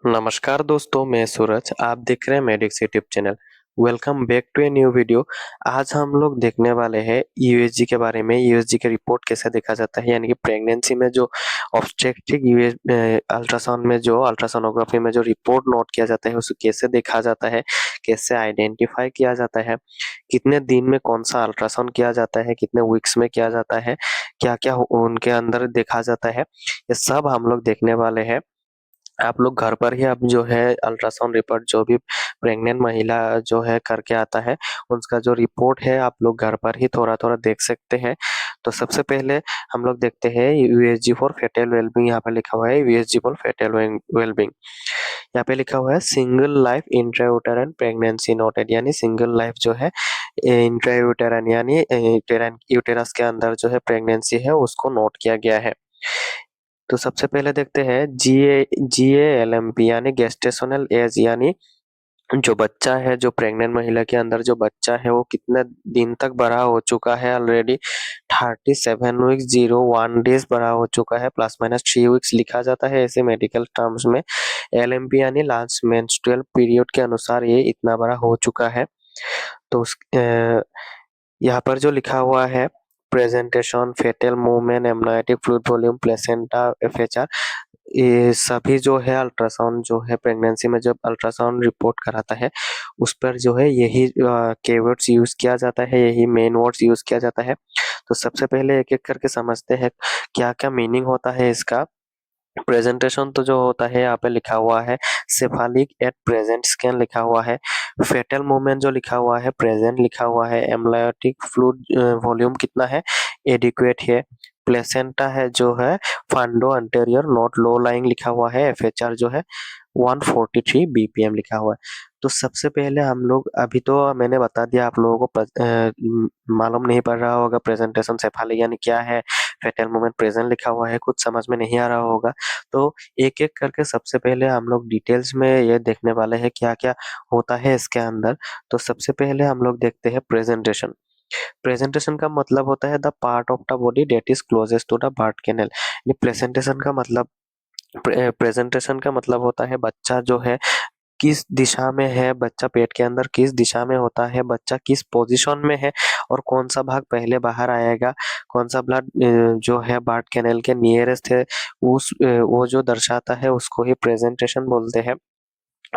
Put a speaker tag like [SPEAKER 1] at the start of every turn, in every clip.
[SPEAKER 1] नमस्कार दोस्तों, मैं सूरज। आप देख रहे हैं medics YouTube channel. Welcome back to a new video. आज हम लोग देखने वाले हैं यूएसजी के बारे में। यूएसजी का रिपोर्ट कैसे देखा जाता है, यानी कि प्रेगनेंसी में जो ऑब्स्टेट्रिक यूएस अल्ट्रासाउंड में जो अल्ट्रासोनोग्राफी में जो रिपोर्ट नोट किया जाता है उसे कैसे देखा जाता है, कैसे आइडेंटिफाई किया जाता है, कितने दिन में कौन सा अल्ट्रासाउंड किया जाता है, कितने वीक्स में किया जाता है, क्या क्या उनके अंदर देखा जाता है, ये सब हम लोग देखने वाले हैं। आप लोग घर पर ही अब जो है अल्ट्रासाउंड रिपोर्ट जो भी प्रेग्नेंट महिला जो है करके आता है, उसका जो रिपोर्ट है आप लोग घर पर ही थोड़ा-थोड़ा देख सकते हैं। तो सबसे पहले हम लोग देखते हैं यूएसजी फॉर फेटल वेलबींग। यहाँ पे लिखा हुआ है यूएसजी फॉर फेटल वेलबींग। यहाँ पे लिखा हुआ है single life intrauterine pregnancy noted, यानी सिंगल लाइफ जो है इंट्रायूटेराइन यानी यूटेरस के अंदर जो है प्रेगनेंसी है उसको नोट किया गया है। तो सबसे पहले देखते हैं जीएएलएमपी यानी गेस्टेशनल एज, यानी जो बच्चा है, जो प्रेग्नेंट महिला के अंदर जो बच्चा है वो कितने दिन तक बड़ा हो चुका है। ऑलरेडी 37 वीक्स 01 डेज बड़ा हो चुका है, प्लस माइनस 3 वीक्स लिखा जाता है ऐसे मेडिकल टर्म्स में। एलएमपी यानी लास्ट मेंस्ट्रुअल पीरियड के अनुसार ये इतना बड़ा हो चुका है। तो यहाँ पर जो लिखा हुआ है presentation, fetal movement, amniotic fluid volume, placenta, FHR, ये सभी जो है अल्ट्रासाउंड जो है प्रेगनेंसी में जब अल्ट्रासाउंड रिपोर्ट कराता है उस पर जो है यही कीवर्ड्स यूज किया जाता है, यही मेन वर्ड्स यूज किया जाता है। तो सबसे पहले एक एक करके समझते हैं क्या क्या मीनिंग होता है इसका। प्रेजेंटेशन तो जो होता है यहाँ पे लिखा हुआ है सेफालिक एट प्रेजेंट स्कैन लिखा हुआ है। फेटल मूवमेंट जो लिखा हुआ है प्रेजेंट लिखा हुआ है। एम्ब्रायोटिक फ्लूइड वॉल्यूम कितना है, एडिक्वेट है। प्लेसेंटा है जो है फांडो अंटेरियर नॉट लो लाइंग लिखा हुआ है। एफएचआर जो है 143 बीपीएम लिखा हुआ है। तो सबसे पहले हम लोग, अभी तो मैंने बता दिया आप लोगों को मालूम नहीं पड़ रहा होगा प्रेजेंटेशन सेफालिक यानी क्या है, फेटल मूवमेंट प्रेजेंट लिखा हुआ है, कुछ समझ में नहीं आ रहा होगा। तो एक एक करके सबसे पहले हम लोग डिटेल्स में ये देखने वाले हैं क्या क्या होता है इसके अंदर। तो सबसे पहले हम लोग देखते हैं प्रेजेंटेशन। प्रेजेंटेशन का मतलब होता है the part of the body that is closest to the birth canal. Presentation का मतलब प्रेजेंटेशन का मतलब होता है बच्चा जो है किस दिशा में है, बच्चा पेट के अंदर किस दिशा में होता है, बच्चा किस पोजीशन में है और कौन सा भाग पहले बाहर आएगा, कौन सा ब्लड जो है बर्थ कैनल के नियरेस्ट है, वो जो दर्शाता है उसको ही प्रेजेंटेशन बोलते हैं।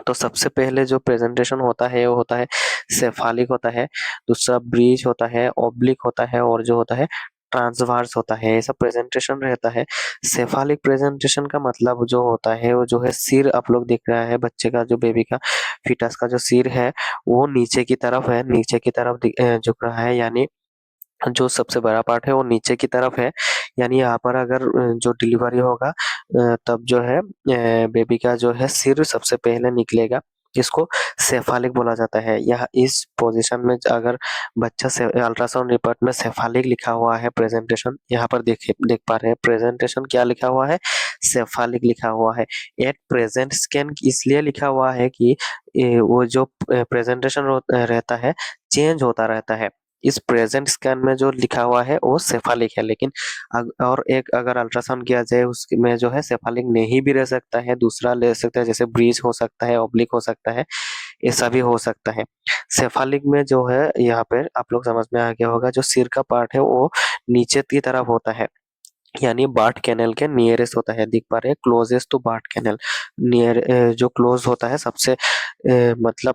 [SPEAKER 1] तो सबसे पहले जो प्रेजेंटेशन होता है वो होता है सेफालिक होता है, दूसरा ब्रीच होता है, ऑब्लिक होता है और जो होता है ट्रांसवर्स होता है। ऐसा प्रेजेंटेशन रहता है। सेफालिक प्रेजेंटेशन का मतलब जो होता है वो जो है सिर, आप लोग देख रहा है बच्चे का, जो बेबी का फीटस का जो सिर है वो नीचे की तरफ है, नीचे की तरफ झुक रहा है, यानी जो सबसे बड़ा पार्ट है वो नीचे की तरफ है। यानी यहाँ पर अगर जो डिलीवरी होगा तब जो है बेबी का जो है सिर सबसे पहले निकलेगा, इसको सेफालिक बोला जाता है। यह इस पोजीशन में अगर बच्चा से अल्ट्रासाउंड रिपोर्ट में सेफालिक लिखा हुआ है प्रेजेंटेशन, यहाँ पर देख पा रहे हैं प्रेजेंटेशन क्या लिखा हुआ है, सेफालिक लिखा हुआ है। एट प्रेजेंट स्कैन इसलिए लिखा हुआ है कि वो जो प्रेजेंटेशन रहता है चेंज होता रहता है। इस प्रेजेंट स्कैन में जो लिखा हुआ है वो सेफालिक है, लेकिन और एक अगर अल्ट्रासाउंड किया जाए उसमें जो है सेफालिक नहीं भी रह सकता है, दूसरा ले सकता है, जैसे ब्रीच हो सकता है, ऑब्लिक हो सकता है, ऐसा भी हो सकता है। सेफालिक में जो है यहाँ पे आप लोग समझ में आ गया होगा, जो सिर का पार्ट है वो नीचे की तरफ होता है, यानी बार्ट कैनल के नियरेस्ट होता है। दिख पा रहे हैं closest to birth canal, near जो क्लोज होता है सबसे मतलब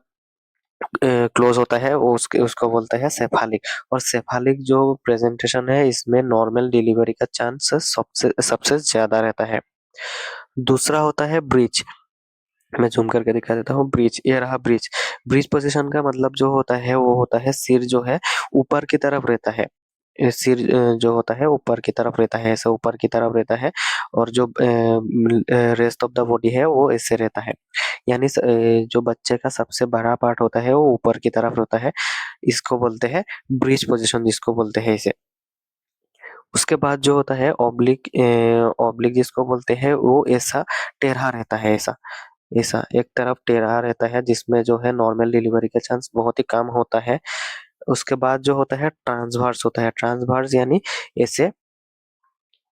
[SPEAKER 1] क्लोज होता है वो उसको बोलते हैं सेफालिक। और सेफालिक जो प्रेजेंटेशन है इसमें नॉर्मल डिलीवरी का चांस सबसे सबसे ज्यादा रहता है। दूसरा होता है ब्रीच। मैं जूम करके दिखा देता हूँ। ब्रीच, ये रहा ब्रीच। ब्रीच पोजीशन का मतलब जो होता है वो होता है सिर जो है ऊपर की तरफ रहता है। सिर जो होता है ऊपर की तरफ रहता है, ऐसे ऊपर की तरफ रहता है, और जो रेस्ट ऑफ द बॉडी है वो ऐसे रहता है। यानी जो बच्चे का सबसे बड़ा पार्ट होता है वो ऊपर की तरफ होता है, इसको बोलते हैं ब्रीच पोजीशन जिसको बोलते हैं इसे। उसके बाद जो होता है ऑब्लिक, ऑब्लिक जिसको बोलते हैं वो ऐसा टेढ़ा रहता है, ऐसा ऐसा एक तरफ टेढ़ा रहता है, जिसमें जो है नॉर्मल डिलीवरी का चांस बहुत ही कम होता है। उसके बाद जो होता है ट्रांसवर्स होता है। ट्रांसवर्स यानी ऐसे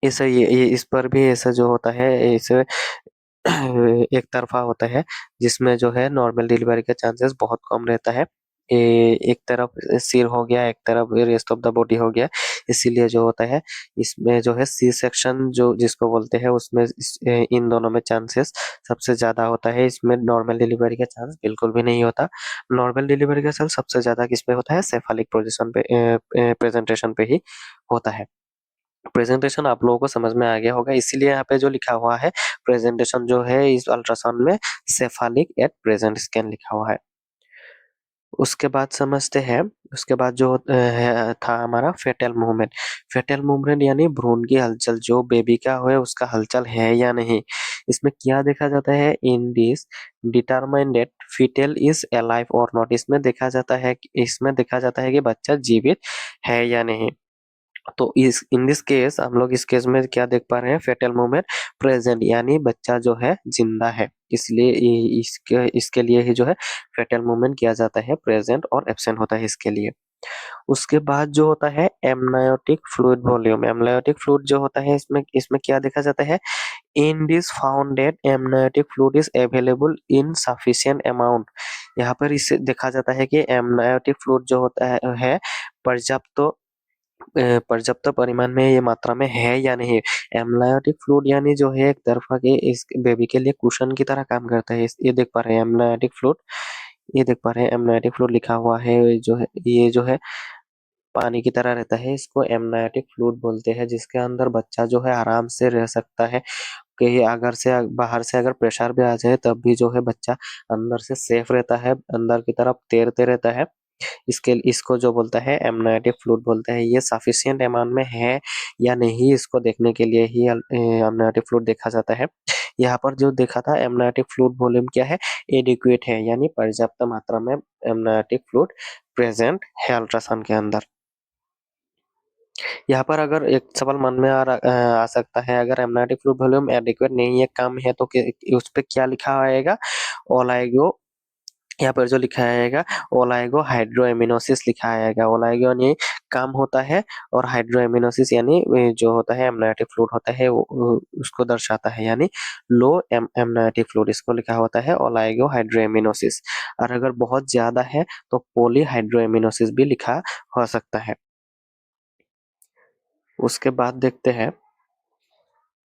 [SPEAKER 1] ऐसे ये इस पर भी ऐसा जो होता है ऐसे एक तरफा होता है, जिसमें जो है नॉर्मल डिलीवरी का चांसेस बहुत कम रहता है। एक तरफ सिर हो गया, एक तरफ रेस्ट ऑफ द बॉडी हो गया, इसीलिए जो होता है इसमें जो है सी सेक्शन जो जिसको बोलते हैं उसमें इन दोनों में चांसेस सबसे ज्यादा होता है। इसमें नॉर्मल डिलीवरी का चांस बिल्कुल भी नहीं होता। नॉर्मल डिलीवरी का चांस सबसे ज्यादा किस पे होता है? सेफालिक पोजीशन पे, प्रेजेंटेशन पे ही होता है। प्रेजेंटेशन आप लोगों को समझ में आ गया होगा, इसीलिए यहाँ पे जो लिखा हुआ है प्रेजेंटेशन जो है इस अल्ट्रासाउंड में सेफालिक एट प्रेजेंट स्कैन लिखा हुआ है। उसके बाद समझते हैं, उसके बाद जो था हमारा फेटल मूवमेंट। फेटल मूवमेंट यानी भ्रूण की हलचल, जो बेबी का है उसका हलचल है या नहीं। इसमें क्या देखा जाता है? In this determine that foetal is alive और नॉट। इसमें देखा जाता है कि बच्चा जीवित है या नहीं। तो इस इन दिस केस हम लोग इस केस में क्या देख पा रहे हैं? फेटल मूवमेंट प्रेजेंट, यानी बच्चा जो है जिंदा है, इसलिए इसके इसके लिए ही जो है फेटल मूवमेंट किया जाता है, प्रेजेंट और एब्सेंट होता है इसके लिए। उसके बाद जो होता है amniotic fluid volume. Amniotic fluid जो होता है इसमें इसमें क्या देखा जाता है? In this found that amniotic fluid is available in sufficient amount. यहाँ पर इससे देखा जाता है कि एमनायोटिक फ्लूइड जो होता है पर्याप्त पर्याप्त परिमाण में, ये मात्रा में है या नहीं। एमनायोटिक फ्लूइड यानी जो है एक तरफा के इस बेबी के लिए कुशन की तरह काम करता है। ये देख पा रहे हैं एमनायोटिक फ्लूइड, ये देख पा रहे हैं एमनायोटिक फ्लूइड लिखा हुआ है, ये जो है पानी की तरह रहता है, इसको एमनायोटिक फ्लूइड बोलते हैं, जिसके अंदर बच्चा जो है आराम से रह सकता है। कहीं अगर से बाहर से अगर प्रेशर भी आ जाए तब भी जो है बच्चा अंदर से सेफ रहता है, अंदर की तरफ तैरते रहता है। इसको जो बोलता है एमनायोटिक फ्लूइड बोलते हैं। ये सफिशिएंट अमाउंट में है या नहीं, इसको देखने के लिए ही एमनायोटिक फ्लूइड देखा जाता है। यहाँ पर जो देखा था एमनायोटिक फ्लूइड वॉल्यूम क्या है? एडिक्वेट है, यानी पर्याप्त मात्रा में एमनायोटिक फ्लूइड प्रेजेंट है अल्ट्रासाउंड के अंदर। यहाँ पर अगर एक सवाल मन में आ सकता है, अगर एमनायोटिक फ्लूइड वॉल्यूम एडिक्वेट नहीं है, कम है, तो उस पे क्या लिखा आएगा? ओलाइगो, यहाँ पर जो लिखा आएगा ओलाइगो हाइड्रोएमिनोसिस लिखा आएगा। ओलाइगो यानी कम होता है और हाइड्रोएमिनोसिस यानी जो होता है एमनायोटिक फ्लूइड होता है उसको दर्शाता है, यानी लो एमनायोटिक फ्लूइड, इसको लिखा होता है ओलाइगो हाइड्रोएमिनोसिस। और अगर बहुत ज्यादा है तो पॉलीहाइड्रोएमिनोसिस भी लिखा हो सकता है। उसके बाद देखते हैं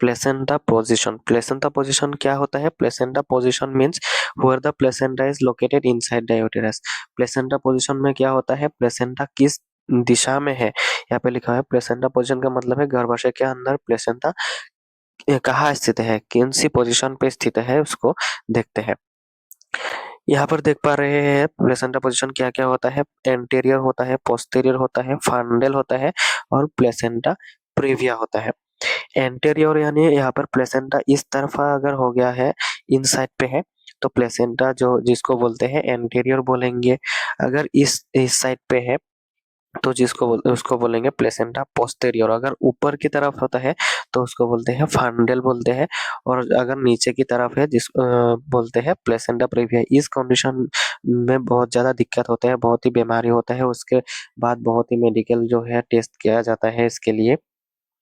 [SPEAKER 1] प्लेसेंटा पोजीशन। प्लेसेंटा पोजीशन क्या होता है? Placenta position means where the placenta is located inside the uterus. Placenta position में क्या होता है? प्लेसेंटा किस दिशा में है, यहाँ पे लिखा है। प्लेसेंटा पोजीशन का मतलब है गर्भाशय के अंदर प्लेसेंटा कहाँ स्थित है, कौन सी पोजीशन पे स्थित है, उसको देखते हैं। यहाँ पर देख पा रहे हैं प्लेसेंटा पोजीशन क्या क्या होता है। एंटीरियर होता है, पोस्टीरियर होता है, फांडल होता है और प्लेसेंटा प्रीविया होता है। एंटेरियर यानी यहाँ पर प्लेसेंटा इस तरफा अगर हो गया है, इन साइड पे है, तो प्लेसेंटा जो जिसको बोलते हैं एंटेरियर बोलेंगे। अगर इस साइड पे है तो उसको बोलेंगे प्लेसेंटा पोस्टेरियर। अगर ऊपर की तरफ होता है तो उसको बोलते हैं फांडल बोलते हैं। और अगर नीचे की तरफ है बोलते हैं प्लेसेंटा प्रीविया। इस कंडीशन में बहुत ज्यादा दिक्कत होता है, बहुत ही बीमारी होता है, उसके बाद बहुत ही मेडिकल जो है टेस्ट किया जाता है इसके लिए।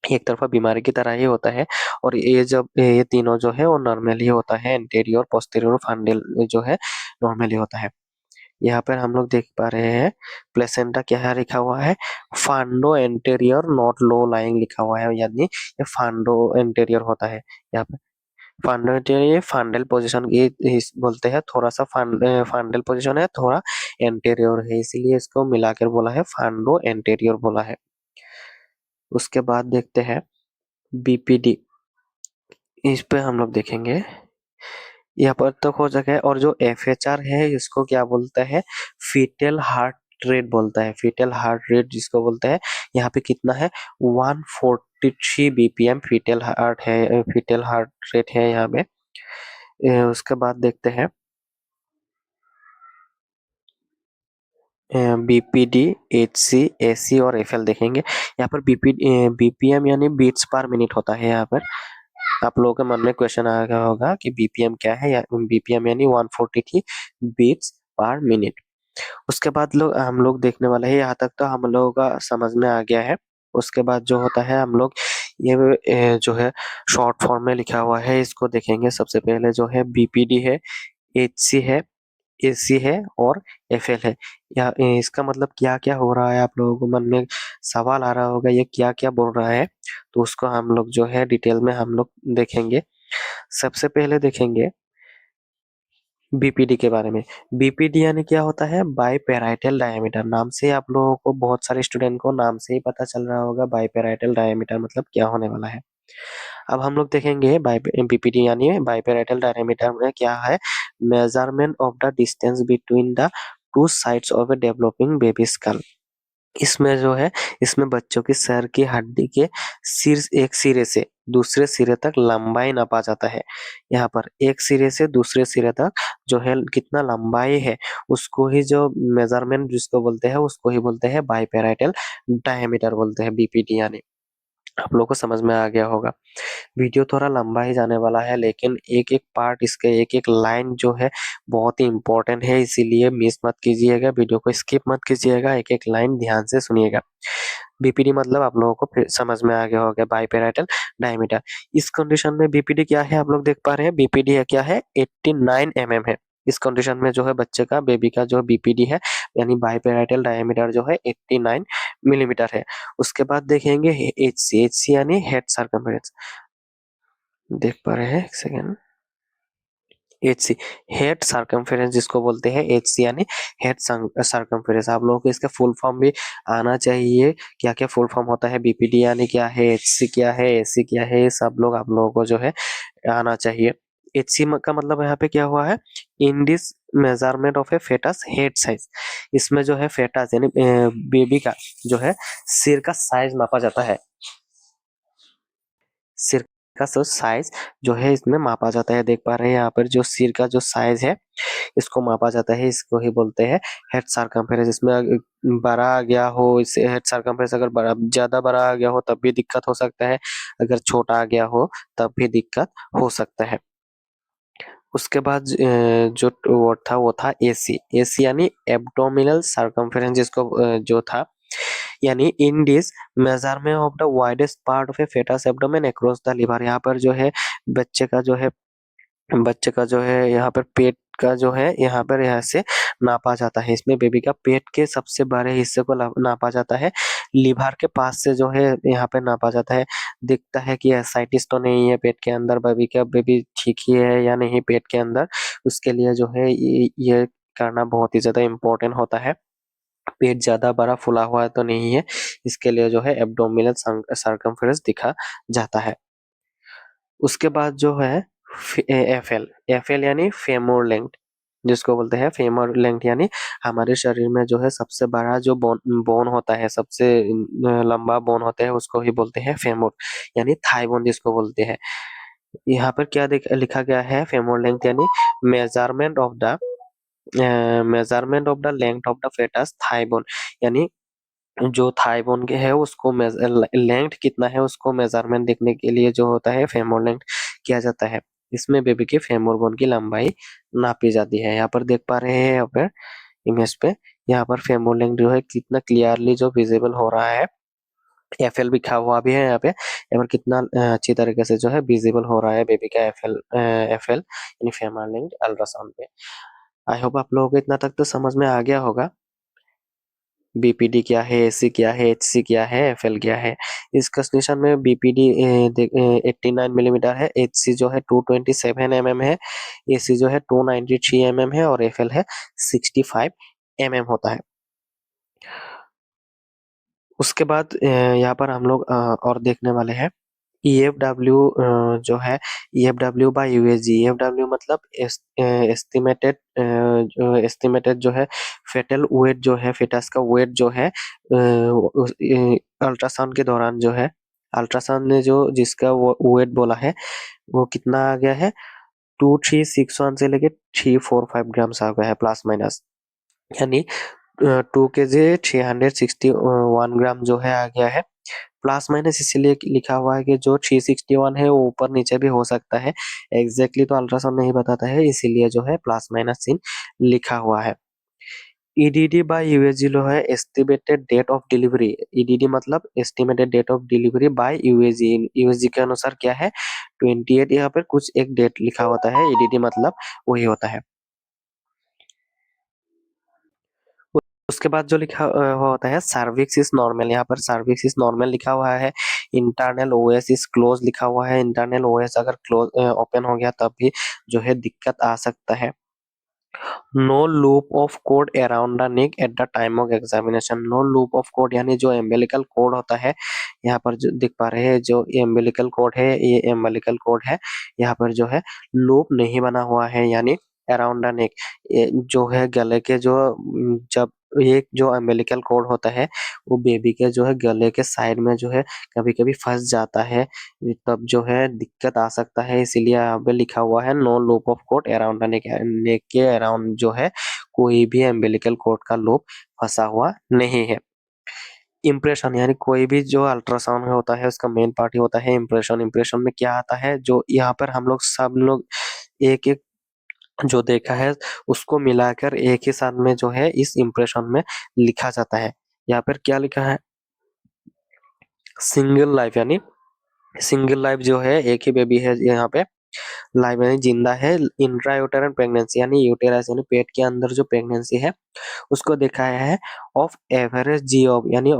[SPEAKER 1] एक तरफा बीमारी की तरह ही होता है। और ये तीनों जो है वो नॉर्मली होता है, एंटीरियर पोस्टीरियर फांडल जो है नॉर्मली होता है। यहाँ पर हम लोग देख पा रहे हैं प्लेसेंटा क्या है लिखा हुआ है, फांडो एंटेरियर नॉट लो लाइंग लिखा हुआ है, यानी ये फांडो एंटेरियर होता है। यहाँ पे फांडो एंटेरियर फांडल पोजीशन ये बोलते हैं, थोड़ा सा फांडल पोजीशन है, थोड़ा एंटेरियर है, इसीलिए इसको मिलाकर बोला है फांडो एंटेरियर बोला है। उसके बाद देखते हैं बीपीडी, इस पे हम लोग देखेंगे। यहाँ पर तक हो सके। और जो एफएचआर है इसको क्या बोलता है? फीटल हार्ट रेट बोलता है। फीटल हार्ट रेट जिसको बोलते हैं, यहाँ पे कितना है? 143 बीपीएम फीटल हार्ट रेट है यहाँ पे। उसके बाद देखते हैं बीपीडी, एचसी, एसी और एफएल देखेंगे। यहाँ पर बीपीएम यानी बीट्स पर मिनट होता है। यहाँ पर आप लोगों के मन में क्वेश्चन आ गया होगा कि बीपीएम क्या है, या बीपीएम यानी 143 बीट्स पर मिनट। उसके बाद हम लोग देखने वाले हैं, यहाँ तक तो हम लोगों का समझ में आ गया है। उसके बाद जो होता है हम लोग जो है शॉर्ट फॉर्म में लिखा हुआ है, इसको देखेंगे। सबसे पहले जो है बीपीडी है, एचसी है, एसी है और एफएल है। या इसका मतलब क्या-क्या हो रहा है, आप लोगों को मन में सवाल आ रहा होगा ये क्या-क्या बोल रहा है, तो उसको हम लोग जो है डिटेल में हम लोग देखेंगे। सबसे पहले देखेंगे बीपीडी के बारे में। बीपीडी यानी क्या होता है, बाइपेराइटल डायमीटर। नाम से आप लोगों को, बहुत सारे स्टूडेंट को नाम से ही पता चल रहा होगा बाइपेराइटल डायमीटर मतलब क्या होने वाला है। अब हम लोग देखेंगे बीपीडी यानी बाइपेराइटल डायमीटर में क्या है, measurement of the distance between the two sides of a developing baby skull. इसमें जो है, इसमें बच्चों की सर की हड्डी के एक सिरे से दूसरे सिरे तक लंबाई नापा जाता है। यहाँ पर एक सिरे से दूसरे सिरे तक जो है कितना लंबाई है, उसको ही जो मेजरमेंट जिसको बोलते हैं, उसको ही बोलते हैं बाइपेराइटल डायमीटर बोलते हैं, बीपीडी यानी। आप लोगों को समझ में आ गया होगा। वीडियो थोड़ा लंबा ही जाने वाला है, लेकिन एक-एक पार्ट, इसके एक-एक लाइन जो है बहुत ही इम्पोर्टेंट है, इसीलिए मिस मत कीजिएगा, वीडियो को स्किप मत कीजिएगा, एक-एक लाइन ध्यान से सुनिएगा। बीपीडी मतलब आप लोगों को फिर समझ में आ गया होगा, बाइपेराइटल डायमीटर। इस कंडीशन में बीपीडी क्या है, आप लोग देख पा रहे हैं, बीपीडी है क्या है, 89 mm है। इस कंडीशन में जो है बच्चे का, बेबी का जो बीपीडी है यानी बाइपेराइटल डायमीटर जो है 89 मिलीमीटर है। उसके बाद देखेंगे एचसी। एचसी यानी हेड सर्कमफेरेंस। देख पा रहे हैं, एक सेकेंड। एचसी, हेड सर्कमफेरेंस जिसको बोलते हैं, एचसी यानी हेड सर्कमफेरेंस। आप लोगों को इसका फुल फॉर्म भी आना चाहिए, क्या क्या फुल फॉर्म होता है, बीपीडी यानी क्या है, एचसी क्या है, एसी क्या है, ये सब लोग आप लोगों को जो है आना चाहिए। एचसी का मतलब यहाँ पे क्या हुआ है, in this measurement of a foetus head size. इसमें जो है फेटस यानी बेबी का जो है सिर का साइज मापा जाता है। सिर का जो साइज जो है इसमें मापा जाता है। देख पा रहे हैं यहाँ पर जो सिर का जो साइज है, इसको मापा जाता है, इसको ही बोलते हैं हेड सर्कमफेरेंस। इसमें बड़ा आ गया हो, इसे हेड सर्कमफेरेंस अगर ज्यादा बड़ा आ गया हो तब भी दिक्कत हो सकता है, अगर छोटा आ गया हो तब भी दिक्कत हो सकता है। उसके बाद जो वर्ड था वो था एसी। एसी यानी एब्डोमिनल सर्कमफेरेंस, जिसको जो था यानी in this measurement of the widest part of a foetus abdomen across the liver. यहाँ पर जो है बच्चे का जो है, बच्चे का जो है यहाँ पर पेट का जो है यहाँ पर यहाँ से नापा जाता है। इसमें बेबी का पेट के सबसे बड़े हिस्से को नापा जाता है, लिवर के पास से जो है यहाँ पे नापा जाता है। दिखता है कि एसाइटिस तो नहीं है पेट के अंदर, बेबी का, बेबी ठीक ही है या नहीं पेट के अंदर, उसके लिए जो है ये करना बहुत ही ज्यादा इम्पोर्टेंट होता है। पेट ज्यादा बड़ा फूला हुआ तो नहीं है, इसके लिए जो है एब्डोमिनल सर्कमफेरेंस दिखा जाता है। उसके बाद जो है एफएल। एफएल यानी फेमोर लेंथ, जिसको बोलते हैं फेमर लेंथ, यानी हमारे शरीर में जो है सबसे बड़ा जो बोन होता है, सबसे लंबा बोन होता है, उसको ही बोलते हैं फेमोर यानी थाई बोन जिसको बोलते हैं। यहाँ पर क्या लिखा गया है, फेमोर लेंथ यानी measurement of the length of the foetus thigh bone, यानी जो थाई बोन के है उसको लेंथ कितना है उसको मेजरमेंट देखने के लिए जो होता है फेमोर लेंथ किया जाता है। इसमें बेबी के फेमोर बोन की लंबाई नापी जाती है। यहाँ पर देख पा रहे हैं, यहाँ पर इमेज पे, यहाँ पर फेमोर लेंथ जो है कितना क्लियरली जो विजिबल हो रहा है। एफएल लिखा हुआ भी है यहाँ पे, यहाँ पर कितना अच्छी तरीके से जो है विजिबल हो रहा है बेबी का एफएल, एफएल यानी फेमोर लेंथ अल्ट्रासाउंड पे। आई होप आप लोगों को इतना तक तो समझ में आ गया होगा, बीपीडी क्या है, एसी क्या है, एचसी क्या है, एफएल क्या है। इस कंडीशन में बीपीडी 89 मिलीमीटर है, एचसी जो है 227 mm है, एसी जो है 293 mm है और एफएल है 65 mm होता है। उसके बाद यहाँ पर हम लोग और देखने वाले हैं ईएफडब्ल्यू, जो है ईएफडब्ल्यू बाय यूएसजी। ईएफडब्ल्यू मतलब एस्टिमेटेड जो है फेटल वेट, जो है फेटस का वेट जो है अल्ट्रासाउंड के दौरान जो है, अल्ट्रासाउंड ने जो जिसका वो वेट बोला है वो कितना आ गया है, 2361 से लेके 345 ग्राम्स आ गया है, प्लस माइनस, यानी 2 kg 361 ग्राम जो है आ गया है। प्लस माइनस इसीलिए लिखा हुआ है कि जो 361 है वो ऊपर नीचे भी हो सकता है, एग्जैक्टली तो अल्ट्रासाउंड नहीं बताता है, इसीलिए जो है प्लस माइनस सीन लिखा हुआ है। ईडीडी बाय यूएसजी लो है estimated date of delivery. EDD मतलब estimated date of delivery by USG. USG के अनुसार क्या है 28, यहाँ पर कुछ एक डेट लिखा होता है, ईडीडी मतलब वही होता है। उसके बाद जो लिखा हुआ होता है सर्विक्स इज नॉर्मल, यहाँ पर सर्विक्स इज नॉर्मल लिखा हुआ है। इंटरनल ओएस इज क्लोज लिखा हुआ है। इंटरनल ओएस अगर क्लोज ओपन हो गया तब भी जो है दिक्कत आ सकता है। No loop of cord around the neck at the time of examination. No loop of cord यानी जो एम्बिलिकल कोड होता है, यहाँ पर जो दिख पा रहे हैं जो एम्बिलिकल कोड है, ये एम्बिलिकल कोड है। यहाँ पर जो है लूप नहीं बना हुआ है, यानी अराउंड द नेक जो है गले के जो जब एक जो अम्बिलिकल कोड होता है वो बेबी के जो है गले के साइड में जो है कभी कभी फंस जाता है, तब जो है दिक्कत आ सकता है। इसीलिए यहाँ पे लिखा हुआ है no loop of cord around the neck. Neck के अराउंड जो है कोई भी एम्बिलिकल कोड का लूप फंसा हुआ नहीं है। इम्प्रेशन यानी कोई भी जो अल्ट्रासाउंड होता है उसका मेन पार्ट ही होता है इम्प्रेशन। इम्प्रेशन में क्या आता है, जो यहाँ पर हम लोग सब लोग एक एक जो देखा है उसको मिलाकर एक ही साथ में जो है इस इम्प्रेशन में लिखा जाता है। यहाँ पर क्या लिखा है सिंगल लाइफ, यानी सिंगल लाइफ जो है एक ही बेबी है यहाँ पे, लाइफ यानी जिंदा है। इंट्रायूटेरन प्रेगनेंसी यानी यूटेरस यानी पेट के अंदर जो प्रेगनेंसी है उसको दिखाया है। ऑफ एवरेज जी ऑफ यानी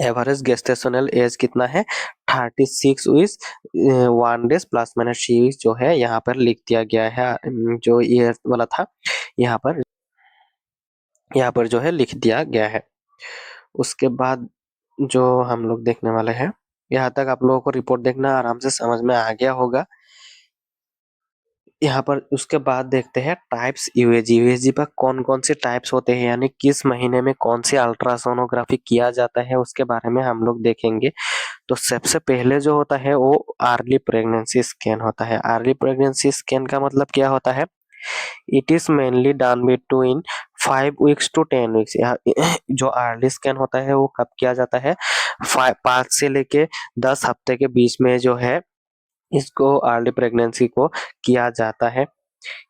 [SPEAKER 1] एवरेज गेस्टेशनल एज कितना है 36 weeks 1 days plus minus 3 weeks जो है यहाँ पर लिख दिया गया है। जो ये वाला था यहाँ पर जो है लिख दिया गया है। उसके बाद जो हम लोग देखने वाले हैं, यहाँ तक आप लोगों को रिपोर्ट देखना आराम से समझ में आ गया होगा। यहाँ पर उसके बाद देखते हैं टाइप्स यूएजी। यूएजी पर कौन कौन से टाइप्स होते हैं, यानी किस महीने में कौन सी अल्ट्रासोनोग्राफी किया जाता है उसके बारे में हम लोग देखेंगे। तो सबसे पहले जो होता है वो अर्ली प्रेगनेंसी स्कैन होता है। अर्ली प्रेगनेंसी स्कैन का मतलब क्या होता है, it is mainly done between 5 weeks to 10 weeks. जो अर्ली स्कैन होता है वो कब किया जाता है 5 से लेके 10 हफ्ते के बीच में जो है इसको अर्ली प्रेगनेंसी को किया जाता है।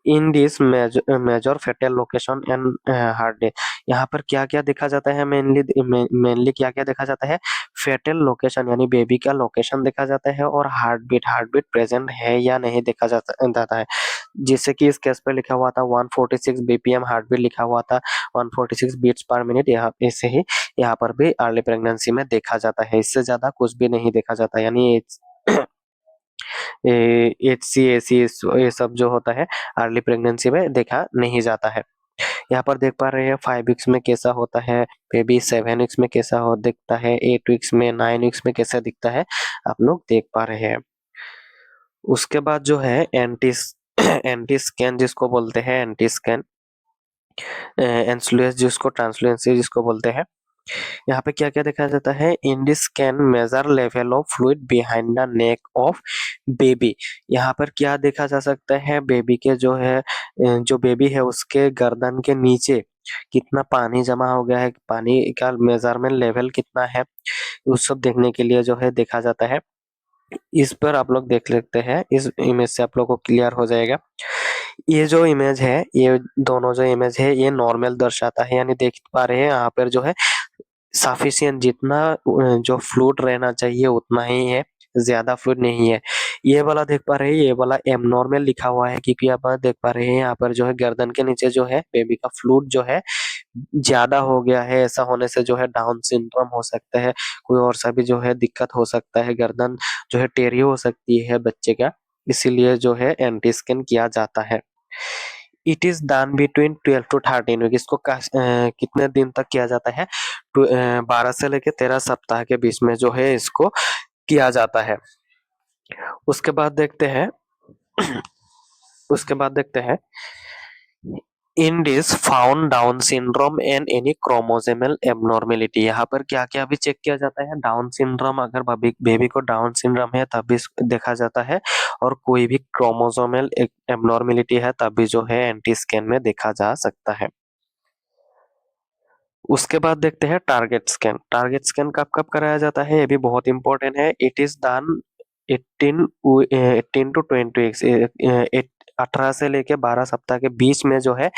[SPEAKER 1] In this major foetal location and heart day. यहाँ पर क्या क्या देखा जाता है, मेनली क्या क्या देखा जाता है, फेटल लोकेशन यानी बेबी का लोकेशन देखा जाता है, और हार्ट बीट प्रेजेंट है या नहीं देखा जाता है। जिससे कि इस केस पे लिखा हुआ था 146 बीपीएम हार्ट बीट लिखा हुआ था, 146 बीट्स पर मिनट। यहाँ ऐसे ही यहाँ पर भी अर्ली प्रेगनेंसी में देखा जाता है, इससे ज्यादा कुछ भी नहीं देखा जाता, यानी HCAC ये सब जो होता है अर्ली प्रेगनेंसी में देखा नहीं जाता है। यहाँ पर देख पा रहे हैं 5 वीक्स में कैसा होता है बेबी, 7 वीक्स में कैसा हो दिखता है, 8 वीक्स में, 9 वीक्स में कैसा दिखता है आप लोग देख पा रहे हैं। उसके बाद जो है एंटी एंटी स्कैन जिसको बोलते हैं, एंटी स्कैन एंसुलेस जिसको ट्रांसलुएंसी जिसको बोलते हैं। यहाँ पे क्या क्या देखा जाता है, in this can measure level of fluid behind the neck of baby. यहाँ पर क्या देखा जा सकता है, बेबी के जो है जो बेबी है उसके गर्दन के नीचे कितना पानी जमा हो गया है, पानी का मेजरमेंट लेवल कितना है, उस सब देखने के लिए जो है देखा जाता है। इस पर आप लोग देख लेते हैं, इस इमेज से आप लोग को क्लियर हो जाएगा। ये जो इमेज है, ये दोनों जो इमेज है ये नॉर्मल दर्शाता है, यानी देख पा रहे हैं यहाँ पर जो है सफिशिएंट जितना जो फ्लूइड रहना चाहिए उतना ही है, ज्यादा फ्लूइड नहीं है। ये वाला देख पा रहे हैं, ये वाला एबनॉर्मल लिखा हुआ है, क्योंकि आप देख पा रहे हैं यहाँ पर जो है गर्दन के नीचे जो है बेबी का फ्लूइड जो है ज्यादा हो गया है। ऐसा होने से जो है डाउन सिंड्रोम हो सकता है, कोई और सा भी जो है दिक्कत हो सकता है, गर्दन जो है टेढ़ी हो सकती है बच्चे का, इसीलिए जो है एंटी स्कैन किया जाता है। It is done between 12 to 13 week. इसको कितने दिन तक किया जाता है, 12 से लेके 13 सप्ताह के बीच में जो है इसको किया जाता है। उसके बाद देखते हैं उसके बाद देखते हैं इन this found down syndrome and any chromosomal abnormality. यहाँ पर क्या क्या भी चेक किया जाता है, डाउन सिंड्रोम, अगर बेबी को डाउन सिंड्रोम है तब भी देखा जाता है, और कोई भी क्रोमोसोमल एबनॉर्मेलिटी है तब भी जो है एंटी स्कैन में देखा जा सकता है। उसके बाद देखते हैं टारगेट स्कैन। टारगेट स्कैन कब कब कराया जाता है, ये भी बहुत इंपॉर्टेंट है। It is done 18 to 20 weeks, 18 से लेके 12 सप्ताह के बीच में जो है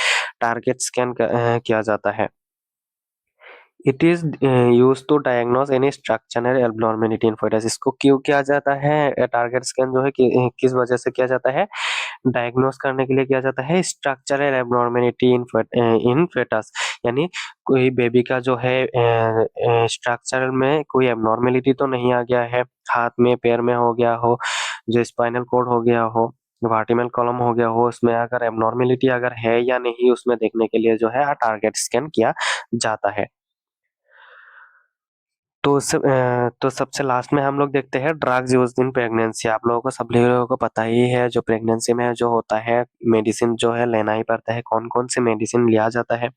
[SPEAKER 1] टारगेट स्कैन किया जाता है। It is use to diagnose any structural abnormality in fetus. इसको क्यों किया जाता है टारगेट स्कैन जो है किस वजह से किया जाता है, डायग्नोज करने के लिए किया जाता है स्ट्रक्चरल एब्नॉर्मेलिटी इन फेटस, यानी कोई बेबी का जो है स्ट्रक्चर में कोई एब्नॉर्मेलिटी तो नहीं आ गया है, हाथ में पैर में हो गया हो, जो स्पाइनल कॉर्ड हो गया हो, वर्टिब्रल कॉलम हो गया हो, उसमें अगर एब्नॉर्मेलिटी अगर है या नहीं उसमें देखने के लिए जो है टारगेट स्कैन किया जाता है। तो सबसे लास्ट में हम लोग देखते हैं ड्रग्स यूज इन प्रेगनेंसी। आप लोगों को सभी लोगों को पता ही है जो प्रेगनेंसी में जो होता है मेडिसिन जो है लेना ही पड़ता है, कौन कौन से मेडिसिन लिया जाता है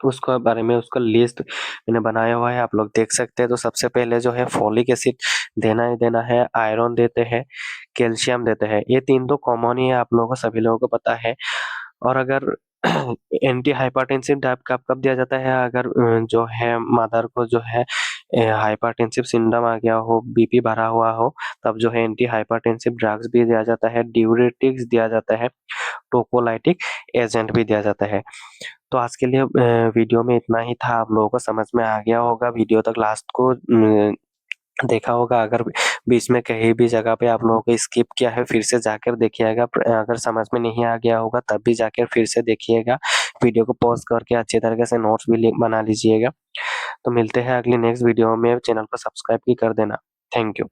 [SPEAKER 1] उसके बारे में उसका लिस्ट मैंने बनाया हुआ है, आप लोग देख सकते हैं। तो सबसे पहले जो है फोलिक एसिड देना ही देना है, आयरन देते हैं, कैल्शियम देते हैं, ये तीन तो कॉमन ही है, आप लोगों को सभी लोगों को पता है। और अगर एंटी हाइपरटेंसिव ड्रग कब कब दिया जाता है, अगर जो है मदर को जो है हाइपरटेंसिव सिंड्रोम आ गया हो, बीपी बढ़ा हुआ हो, तब जो है एंटी हाइपरटेंसिव ड्रग्स भी दिया जाता है, डियूरेटिक्स दिया जाता है, टोकोलाइटिक एजेंट भी दिया जाता है। तो आज के लिए वीडियो में इतना ही था, आप लोगों को समझ में आ गया होगा, वीडियो तक लास्ट को देखा होगा। अगर बीच में कहीं भी जगह पे आप लोगों को स्किप किया है फिर से जाकर देखिएगा, अगर समझ में नहीं आ गया होगा तब भी जाकर फिर से देखिएगा, वीडियो को पॉज करके अच्छी तरीके से नोट्स भी बना लीजिएगा। तो मिलते हैं अगली नेक्स्ट वीडियो में, चैनल को सब्सक्राइब भी कर देना। Thank you.